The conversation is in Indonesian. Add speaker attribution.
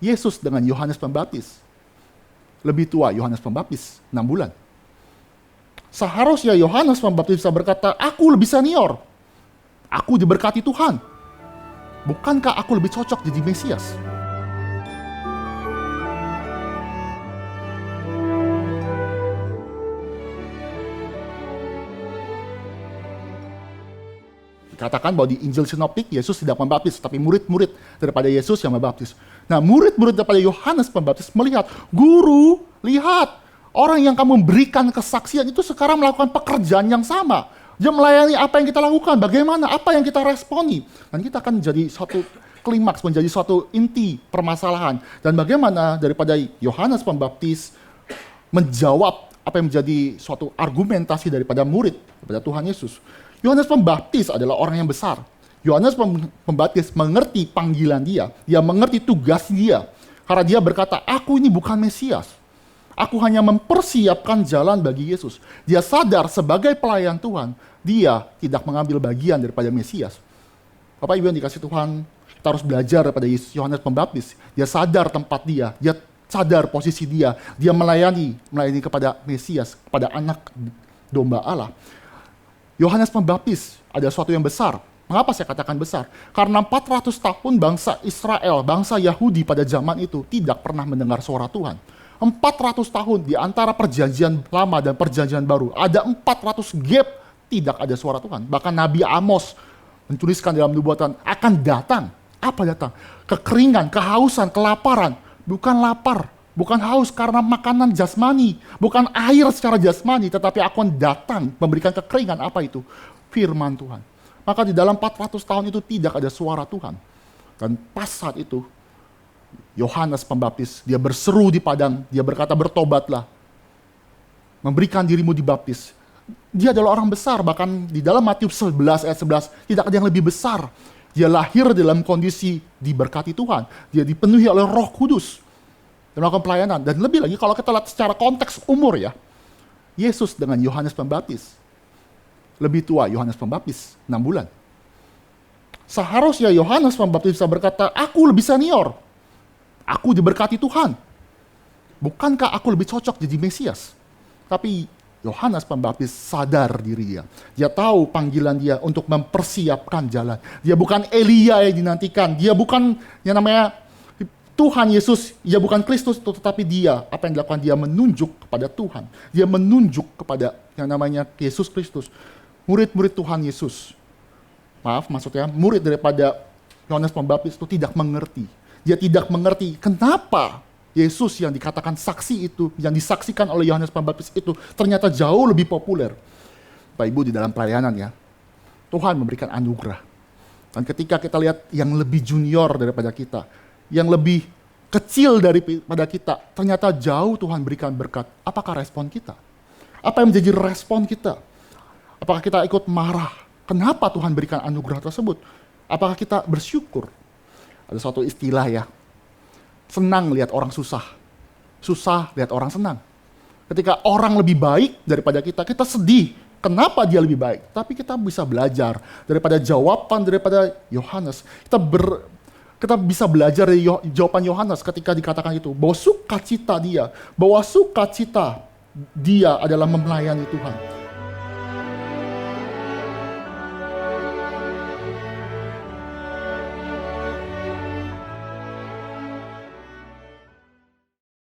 Speaker 1: Yesus dengan Yohanes Pembaptis. Lebih tua Yohanes Pembaptis, 6 bulan. Seharusnya Yohanes Pembaptis bisa berkata, aku lebih senior. Aku diberkati Tuhan. Bukankah aku lebih cocok jadi Mesias? Dikatakan bahwa di Injil Sinoptik, Yesus tidak membaptis, tapi murid-murid daripada Yesus yang membaptis. Nah, murid-murid daripada Yohanes Pembaptis melihat, Guru, lihat, orang yang kamu berikan kesaksian itu sekarang melakukan pekerjaan yang sama. Dia melayani apa yang kita lakukan, bagaimana, apa yang kita responi. Dan kita akan menjadi suatu klimaks, menjadi suatu inti permasalahan. Dan bagaimana daripada Yohanes Pembaptis menjawab apa yang menjadi suatu argumentasi daripada murid, daripada Tuhan Yesus. Yohanes Pembaptis adalah orang yang besar. Yohanes Pembaptis mengerti panggilan dia mengerti tugas dia. Karena dia berkata, aku ini bukan Mesias. Aku hanya mempersiapkan jalan bagi Yesus. Dia sadar sebagai pelayan Tuhan, dia tidak mengambil bagian daripada Mesias. Bapak Ibu yang dikasih Tuhan, kita harus belajar daripada Yohanes Pembaptis. Dia sadar tempat dia sadar posisi dia melayani kepada Mesias, kepada anak domba Allah. Yohanes Pembaptis ada sesuatu yang besar. Mengapa saya katakan besar? Karena 400 tahun bangsa Israel, bangsa Yahudi pada zaman itu tidak pernah mendengar suara Tuhan. 400 tahun di antara perjanjian lama dan perjanjian baru, ada 400 gap tidak ada suara Tuhan. Bahkan Nabi Amos menuliskan dalam nubuatan, akan datang. Apa datang? Kekeringan, kehausan, kelaparan. Bukan lapar, bukan haus karena makanan jasmani, bukan air secara jasmani, tetapi akan datang memberikan kekeringan. Apa itu? Firman Tuhan. Maka di dalam 400 tahun itu tidak ada suara Tuhan. Dan pas saat itu, Yohanes Pembaptis, dia berseru di padang, dia berkata, bertobatlah, memberikan dirimu dibaptis. Dia adalah orang besar, bahkan di dalam Matius 11 ayat 11, tidak ada yang lebih besar. Dia lahir dalam kondisi diberkati Tuhan. Dia dipenuhi oleh Roh Kudus dan melakukan pelayanan. Dan lebih lagi kalau kita lihat secara konteks umur ya, Yesus dengan Yohanes Pembaptis. Lebih tua Yohanes Pembaptis, 6 bulan. Seharusnya Yohanes Pembaptis bisa berkata, aku lebih senior. Aku diberkati Tuhan. Bukankah aku lebih cocok jadi Mesias? Tapi Yohanes Pembaptis sadar diri dia. Dia tahu panggilan dia untuk mempersiapkan jalan. Dia bukan Elia yang dinantikan. Dia bukan yang namanya Tuhan Yesus. Dia bukan Kristus, tetapi dia, apa yang dilakukan? Dia menunjuk kepada Tuhan. Dia menunjuk kepada yang namanya Yesus Kristus. Murid-murid Tuhan Yesus. Maksudnya murid daripada Yohanes Pembaptis itu tidak mengerti. Dia tidak mengerti kenapa Yesus yang dikatakan saksi itu, yang disaksikan oleh Yohanes Pembaptis itu ternyata jauh lebih populer. Bapak Ibu, di dalam pelayanan ya, Tuhan memberikan anugerah. Dan ketika kita lihat yang lebih junior daripada kita, yang lebih kecil daripada kita, ternyata jauh Tuhan berikan berkat. Apakah respon kita? Apa yang menjadi respon kita? Apakah kita ikut marah? Kenapa Tuhan berikan anugerah tersebut? Apakah kita bersyukur? Ada suatu istilah ya, senang lihat orang susah, susah lihat orang senang. Ketika orang lebih baik daripada kita, kita sedih. Kenapa dia lebih baik? Tapi kita bisa belajar daripada jawaban daripada Yohanes. Kita bisa belajar dari jawaban Yohanes ketika dikatakan itu, bahwa sukacita dia adalah melayani Tuhan.